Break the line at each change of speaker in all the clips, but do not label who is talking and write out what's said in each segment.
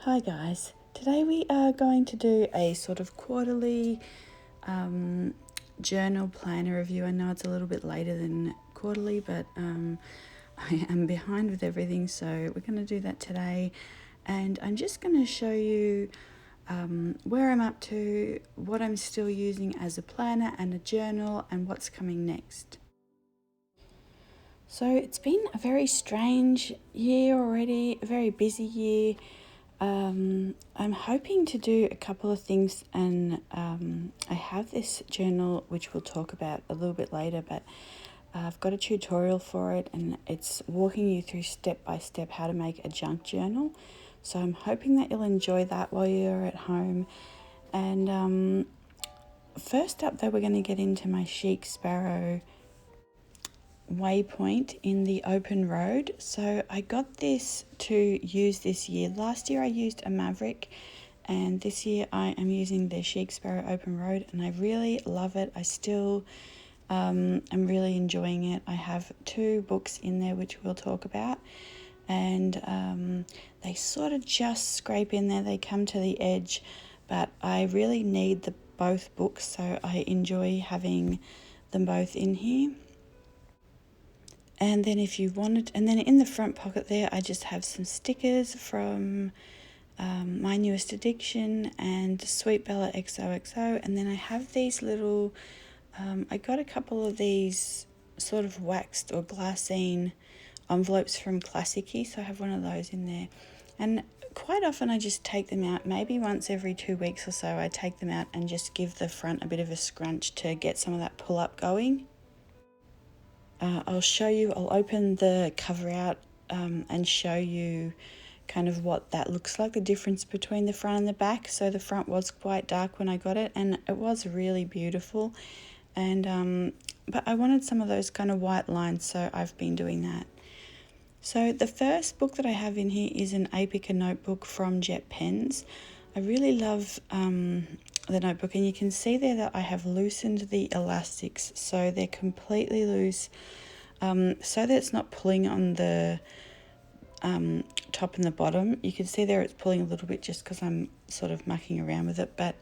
Hi guys, today we are going to do a sort of quarterly journal planner review. I know it's a little bit later than quarterly, but I am behind with everything, so we're going to do that today. And I'm just going to show you where I'm up to, what I'm still using as a planner and a journal, and what's coming next. So it's been a very strange year already, a very busy year. I'm hoping to do a couple of things, and I have this journal which we'll talk about a little bit later, but I've got a tutorial for it, and it's walking you through step by step how to make a junk journal. So I'm hoping that you'll enjoy that while you're at home. And first up though, we're going to get into my Chic Sparrow waypoint in the open road. So I got this to use this year. Last year I used a Maverick, and this year I am using the Chic Sparrow open road, and I really love it. I still am really enjoying it. I have 2 books in there which we'll talk about, and they sort of just scrape in there. They come to the edge, but I really need both books, so I enjoy having them both in here. And then if you wanted, and then in the front pocket there, I just have some stickers from My Newest Addiction and Sweet Bella XOXO. And then I have these little, I got a couple of these sort of waxed or glassine envelopes from Classicy, so I have one of those in there. And quite often I just take them out, maybe once every 2 weeks or so, I take them out and just give the front a bit of a scrunch to get some of that pull up going. I'll show you, I'll open the cover out and show you kind of what that looks like, the difference between the front and the back. So the front was quite dark when I got it, and it was really beautiful. And but I wanted some of those kind of white lines, so I've been doing that. So the first book that I have in here is an Apica notebook from Jet Pens. I really love the notebook, and you can see there that I have loosened the elastics so they're completely loose, so that it's not pulling on the top and the bottom. You can see there it's pulling a little bit just because I'm sort of mucking around with it, but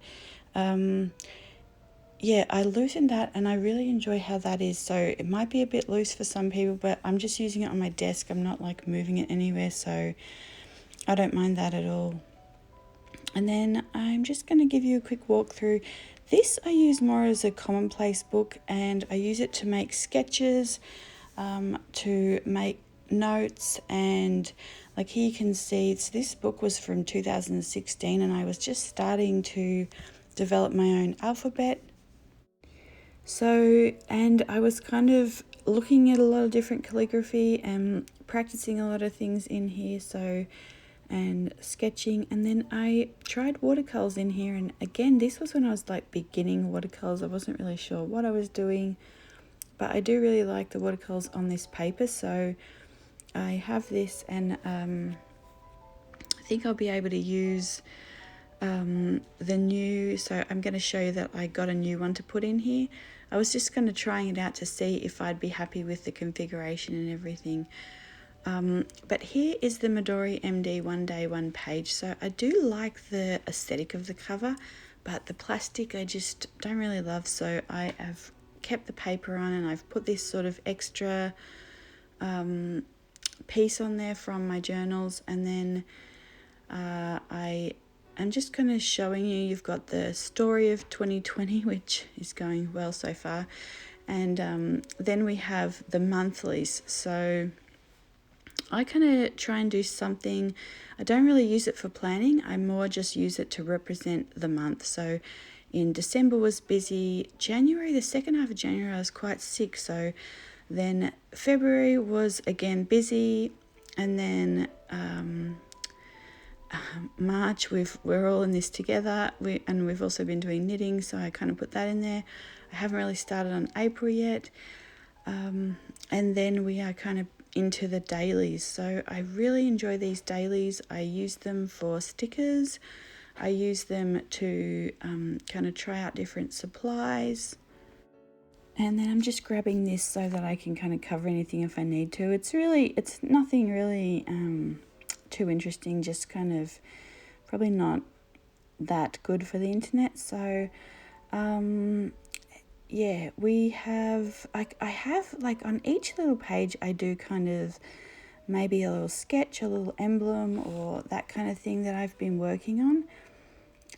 yeah, I loosened that, and I really enjoy how that is. So it might be a bit loose for some people, but I'm just using it on my desk. I'm not like moving it anywhere, so I don't mind that at all. And then I'm just going to give you a quick walkthrough. This I use more as a commonplace book, and I use it to make sketches, to make notes, and like here you can see, so this book was from 2016, and I was just starting to develop my own alphabet. So, and I was kind of looking at a lot of different calligraphy and practicing a lot of things in here, so, and sketching. And then I tried watercolors in here, and again, this was when I was like beginning watercolors. I wasn't really sure what I was doing, but I do really like the watercolors on this paper, so I have this, and I think I'll be able to use the new, so I'm going to show you that I got a new one to put in here. I was just going to try it out to see if I'd be happy with the configuration and everything. But here is the Midori MD One Day One Page. So I do like the aesthetic of the cover, but the plastic I just don't really love, so I have kept the paper on, and I've put this sort of extra piece on there from my journals. And then I'm just kind of showing you, you've got the story of 2020, which is going well so far, and then we have the monthlies. So I kind of try and do something, I don't really use it for planning, I more just use it to represent the month. So in December was busy, January, the second half of January I was quite sick, so then February was again busy, and then March we're all in this together, and we've also been doing knitting, so I kind of put that in there. I haven't really started on April yet, and then we are kind of into the dailies. So I really enjoy these dailies. I use them for stickers, I use them to kind of try out different supplies. And then I'm just grabbing this so that I can kind of cover anything if I need to. It's nothing really too interesting, just kind of probably not that good for the internet. So yeah, we have, I have like on each little page I do kind of maybe a little sketch, a little emblem, or that kind of thing that I've been working on.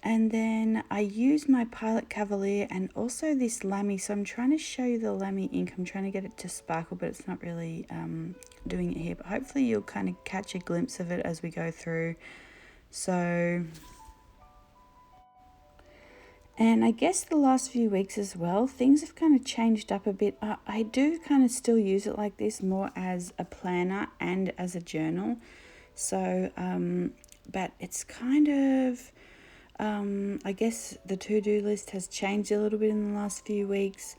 And then I use my Pilot Cavalier and also this Lamy. So I'm trying to show you the Lamy ink. I'm trying to get it to sparkle, but it's not really doing it here. But hopefully you'll kind of catch a glimpse of it as we go through. So, and I guess the last few weeks as well, things have kind of changed up a bit. I do kind of still use it like this more as a planner and as a journal. So, but it's kind of, I guess the to-do list has changed a little bit in the last few weeks.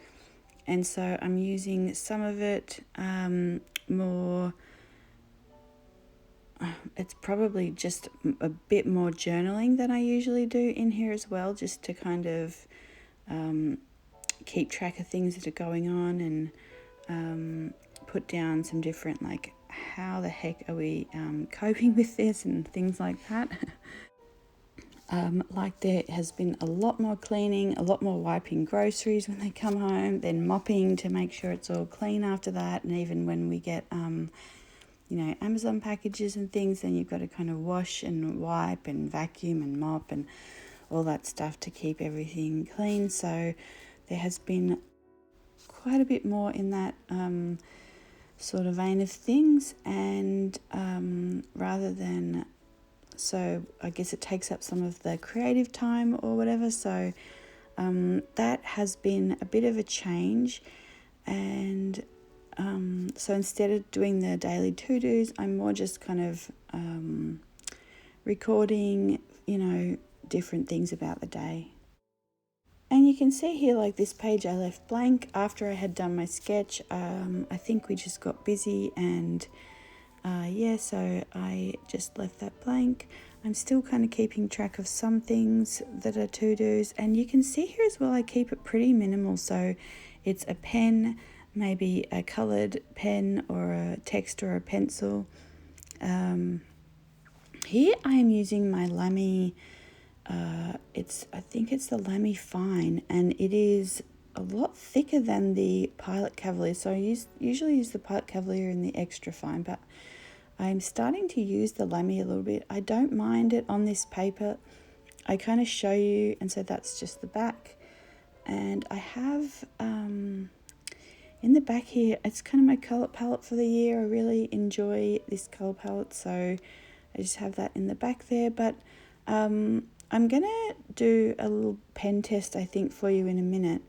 And so I'm using some of it more, it's probably just a bit more journaling than I usually do in here as well, just to kind of keep track of things that are going on and put down some different, like, how the heck are we coping with this and things like that. Like there has been a lot more cleaning, a lot more wiping groceries when they come home, then mopping to make sure it's all clean after that. And even when we get, Amazon packages and things, then you've got to kind of wash and wipe and vacuum and mop and all that stuff to keep everything clean. So there has been quite a bit more in that sort of vein of things. And rather than... So I guess it takes up some of the creative time or whatever. So that has been a bit of a change. And so instead of doing the daily to-dos, I'm more just kind of recording, different things about the day. And you can see here, like this page I left blank after I had done my sketch. I think we just got busy and... so I just left that blank. I'm still kind of keeping track of some things that are to-dos, and you can see here as well I keep it pretty minimal. So it's a pen, maybe a coloured pen or a text or a pencil. Here I am using my Lamy, I think it's the Lamy Fine, and it is a lot thicker than the Pilot Cavalier. So I usually use the Pilot Cavalier in the extra fine, but I'm starting to use the Lamy a little bit. I don't mind it on this paper. I kind of show you, and so that's just the back. And I have in the back here, it's kind of my colour palette for the year. I really enjoy this colour palette, so I just have that in the back there. But I'm gonna do a little pen test, I think, for you in a minute.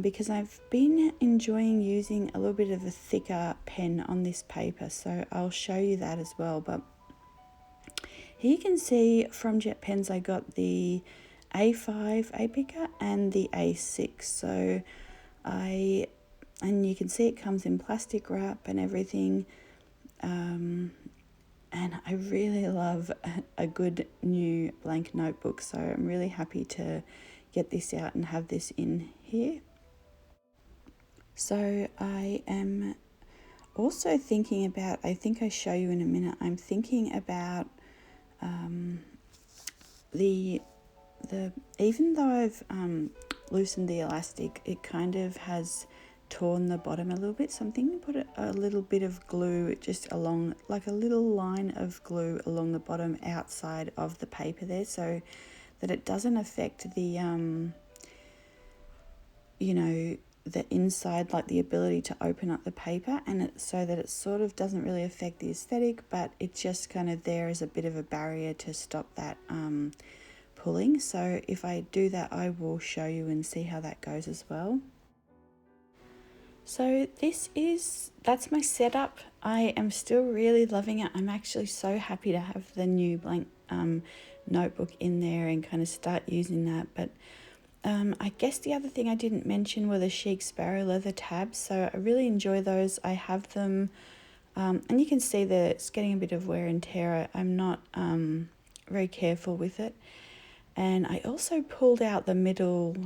Because I've been enjoying using a little bit of a thicker pen on this paper, so I'll show you that as well. But here you can see from Jet Pens I got the A5 A picker and the A6. So and you can see it comes in plastic wrap and everything. And I really love a good new blank notebook, so I'm really happy to get this out and have this in here. So I am also thinking about, I think I show you in a minute, I'm thinking about even though I've loosened the elastic, it kind of has torn the bottom a little bit. So I'm thinking put a little bit of glue just along, like a little line of glue along the bottom outside of the paper there, so that it doesn't affect the the inside, like the ability to open up the paper, and so that it sort of doesn't really affect the aesthetic, but it's just kind of there as a bit of a barrier to stop that pulling. So if I do that, I will show you and see how that goes as well. So that's my setup. I am still really loving it. I'm actually so happy to have the new blank notebook in there and kind of start using that. But I guess the other thing I didn't mention were the Chic Sparrow leather tabs. So I really enjoy those. I have them, and you can see that it's getting a bit of wear and tear. I'm not very careful with it. And I also pulled out the middle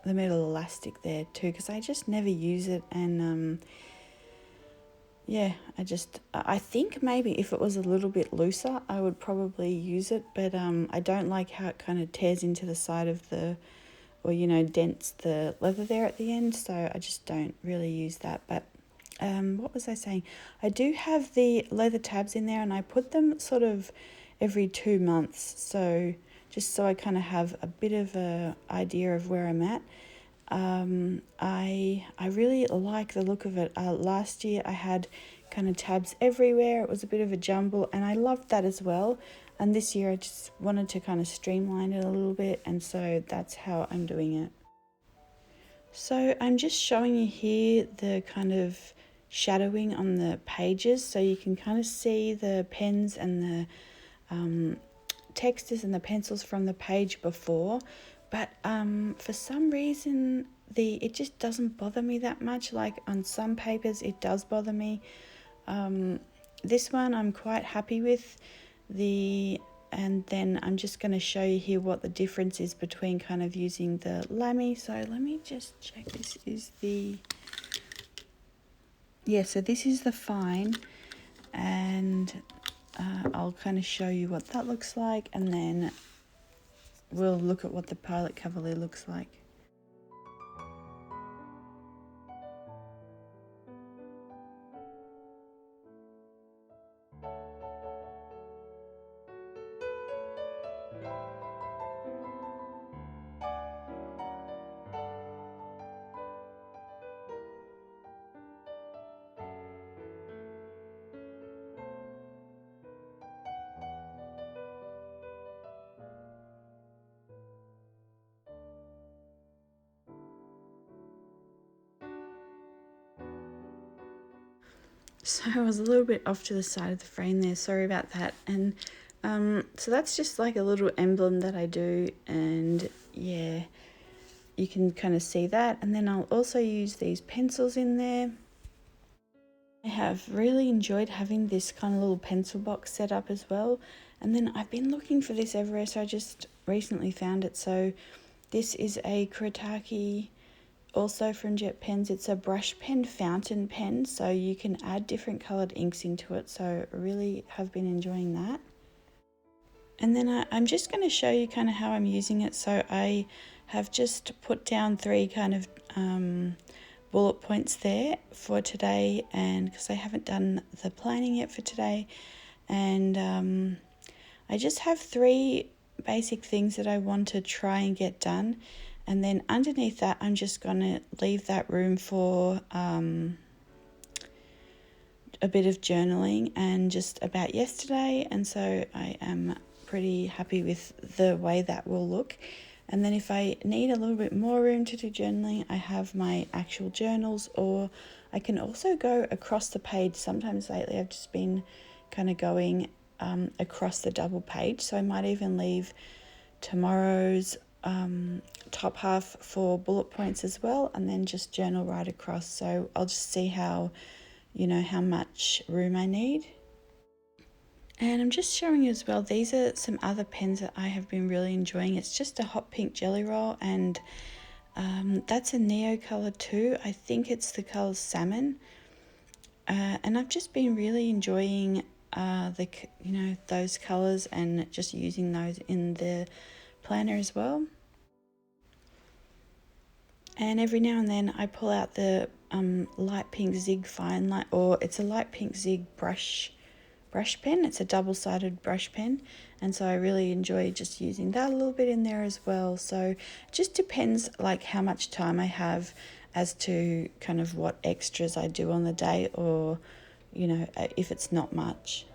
elastic there too, because I just never use it. And yeah, I think maybe if it was a little bit looser, I would probably use it, but I don't like how it kind of tears into the side of the, or, dents the leather there at the end, so I just don't really use that. But what was I saying? I do have the leather tabs in there, and I put them sort of every 2 months, so just so I kind of have a bit of a idea of where I'm at. I really like the look of it. Last year I had kind of tabs everywhere. It was a bit of a jumble, and I loved that as well. And this year I just wanted to kind of streamline it a little bit, and so that's how I'm doing it. So I'm just showing you here the kind of shadowing on the pages, so you can kind of see the pens and the textures and the pencils from the page before, but for some reason it just doesn't bother me that much. Like on some papers it does bother me. This one I'm quite happy with. And then I'm just going to show you here what the difference is between kind of using the lamy. So let me just check. This is the, yeah, so this is the fine, and I'll kind of show you what that looks like, and then we'll look at what the Pilot Cavalier looks like. So I was a little bit off to the side of the frame there, sorry about that. And so that's just like a little emblem that I do, and yeah, you can kind of see that. And then I'll also use these pencils in there. I have really enjoyed having this kind of little pencil box set up as well. And then I've been looking for this everywhere, so I just recently found it. So this is a Kuretake, also from Jet Pens. It's a brush pen fountain pen, so you can add different coloured inks into it. So I really have been enjoying that. And then I'm just going to show you kind of how I'm using it. So I have just put down 3 kind of bullet points there for today, and because I haven't done the planning yet for today, and I just have 3 basic things that I want to try and get done, and then underneath that I'm just going to leave that room for a bit of journaling and just about yesterday, and so I am pretty happy with the way that will look. And then if I need a little bit more room to do journaling, I have my actual journals, or I can also go across the page. Sometimes lately I've just been kind of going across the double page, so I might even leave tomorrow's top half for bullet points as well, and then just journal right across. So I'll just see how much room I need. And I'm just showing you as well, these are some other pens that I have been really enjoying. It's just a hot pink jelly roll, and that's a Neo colour too. I think it's the colour salmon. And I've just been really enjoying those colours, and just using those in the planner as well. And every now and then I pull out the light pink Zig Fine Line, or it's a light pink Zig brush pen. It's a double-sided brush pen, and so I really enjoy just using that a little bit in there as well. So it just depends like how much time I have as to kind of what extras I do on the day, or if it's not much.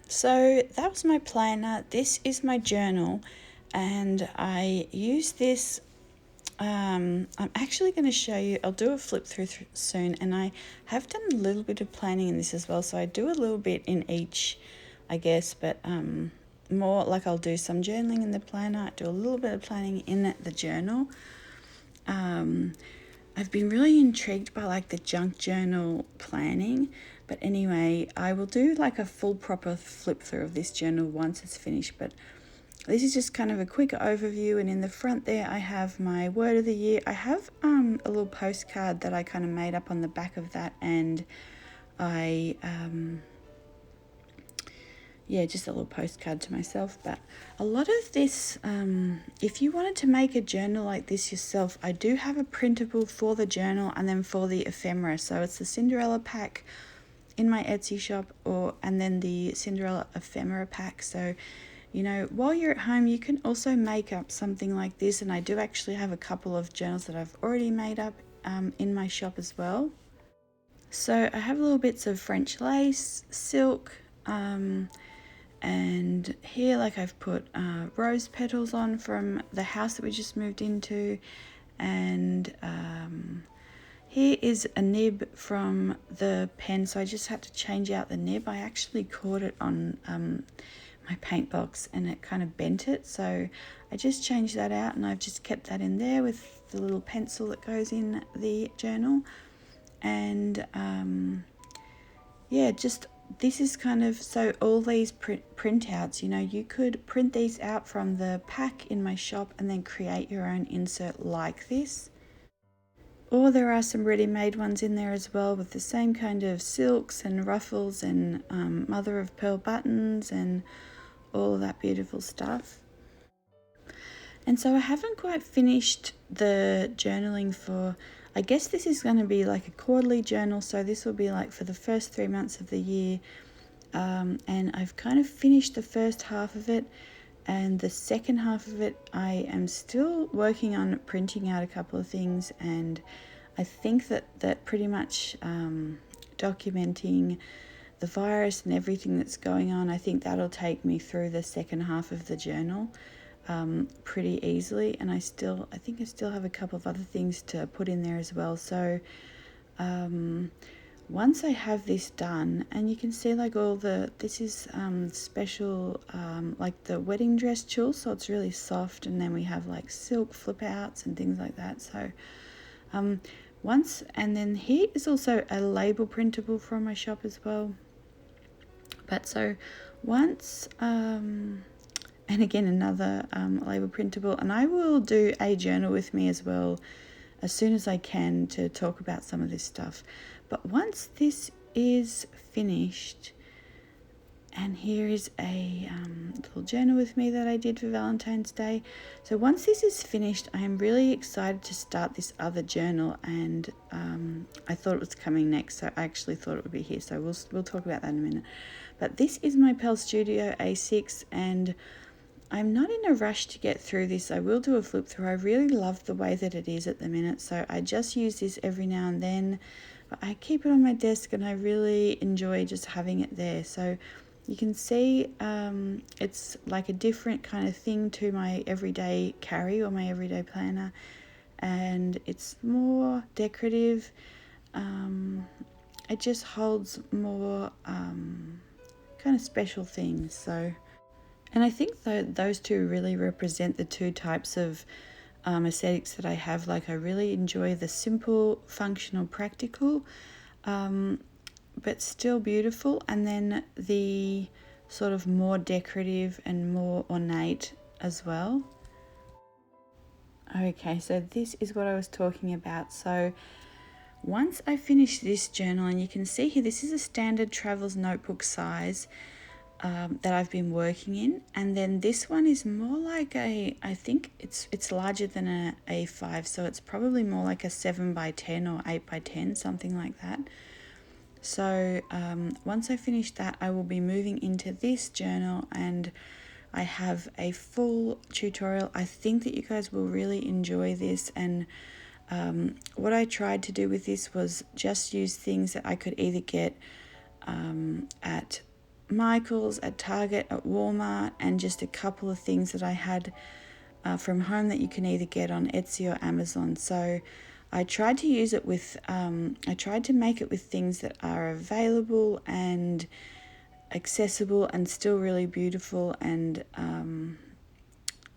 So that was my planner. This is my journal, and I use this. I'm actually going to show you, I'll do a flip through soon, and I have done a little bit of planning in this as well. So I do a little bit in each, I guess, but more like I'll do some journaling in the planner, do a little bit of planning in the journal. I've been really intrigued by like the junk journal planning, but anyway, I will do like a full proper flip through of this journal once it's finished, but this is just kind of a quick overview. And in the front there I have my word of the year. I have a little postcard that I kind of made up on the back of that, and I just a little postcard to myself. But a lot of this, if you wanted to make a journal like this yourself, I do have a printable for the journal and then for the ephemera. So it's the Cinderella pack in my Etsy shop, and then the Cinderella ephemera pack. So, you know, while you're at home, you can also make up something like this. And I do actually have a couple of journals that I've already made up in my shop as well. So I have little bits of French lace, silk, and here like I've put rose petals on from the house that we just moved into, and here is a nib from the pen, so I just had to change out the nib. I actually caught it on my paint box and it kind of bent it, so I just changed that out, and I've just kept that in there with the little pencil that goes in the journal. And just this is kind of, so all these printouts, you know, you could print these out from the pack in my shop and then create your own insert like this. Or there are some ready-made ones in there as well with the same kind of silks and ruffles and mother of pearl buttons and all of that beautiful stuff. And so I haven't quite finished the journaling for, I guess this is going to be like a quarterly journal, so this will be like for the first 3 months of the year. And I've kind of finished the first half of it, and the second half of it I am still working on printing out a couple of things, and I think that pretty much documenting the virus and everything that's going on, I think that'll take me through the second half of the journal pretty easily. And I think I still have a couple of other things to put in there as well. So once I have this done, and you can see like this is special, like the wedding dress tulle, so it's really soft, and then we have like silk flip outs and things like that. So and then here is also a label printable from my shop as well. But so once, and again another label printable, and I will do a journal with me as well as soon as I can to talk about some of this stuff. But once this is finished, and here is a little journal with me that I did for Valentine's Day. So once this is finished, I am really excited to start this other journal, and I thought it was coming next, so I actually thought it would be here. So we'll talk about that in a minute. But this is my Pearl Studio A6, and I'm not in a rush to get through this. I will do a flip through. I really love the way that it is at the minute, so I just use this every now and then. But I keep it on my desk, and I really enjoy just having it there. So you can see it's like a different kind of thing to my everyday carry or my everyday planner, and it's more decorative. It just holds more kind of special things. So, and I think those two really represent the two types of aesthetics that I have. Like I really enjoy the simple, functional, practical, but still beautiful, and then the sort of more decorative and more ornate as well. Okay, so this is what I was talking about. So once I finish this journal, and you can see here, this is a standard Travels notebook size that I've been working in, and then this one is more like I think it's larger than a A5, so it's probably more like a 7x10 or 8x10, something like that. So once I finish that, I will be moving into this journal, and I have a full tutorial. I think that you guys will really enjoy this, and what I tried to do with this was just use things that I could either get at Michael's, at Target, at Walmart, and just a couple of things that I had from home that you can either get on Etsy or Amazon. So I tried to use it with, I tried to make it with things that are available and accessible and still really beautiful, and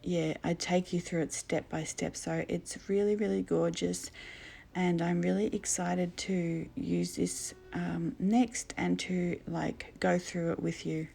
yeah, I take you through it step by step. So it's really, really gorgeous. And I'm really excited to use this next and to like go through it with you.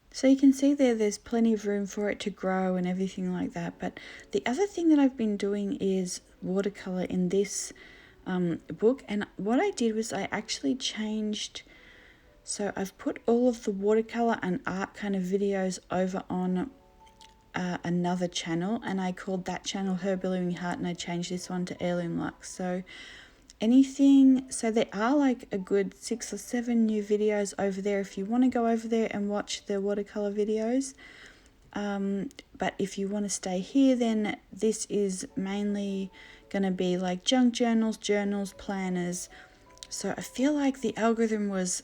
So you can see there's plenty of room for it to grow and everything like that. But the other thing that I've been doing is watercolor in this book. And what I did was I actually changed. So I've put all of the watercolor and art kind of videos over on another channel, and I called that channel Her Billowing Heart, and I changed this one to Heirloom Lux. So so there are like a good 6 or 7 new videos over there if you want to go over there and watch the watercolor videos. But if you want to stay here, then this is mainly going to be like junk journals, planners. So I feel like the algorithm was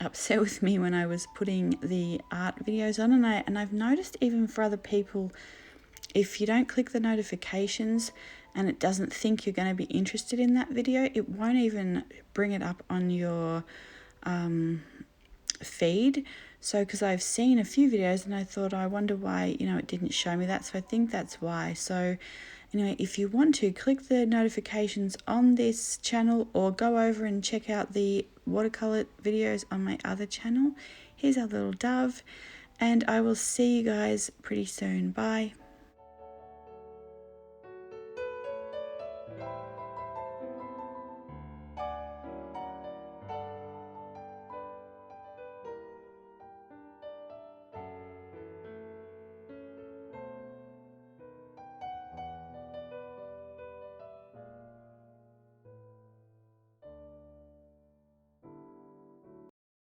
upset with me when I was putting the art videos on, and I've noticed even for other people, if you don't click the notifications and it doesn't think you're going to be interested in that video, it won't even bring it up on your feed. So because I've seen a few videos and I thought, I wonder why, it didn't show me that. So I think that's why. So anyway, if you want to, click the notifications on this channel or go over and check out the watercolor videos on my other channel. Here's our little dove, and I will see you guys pretty soon. Bye.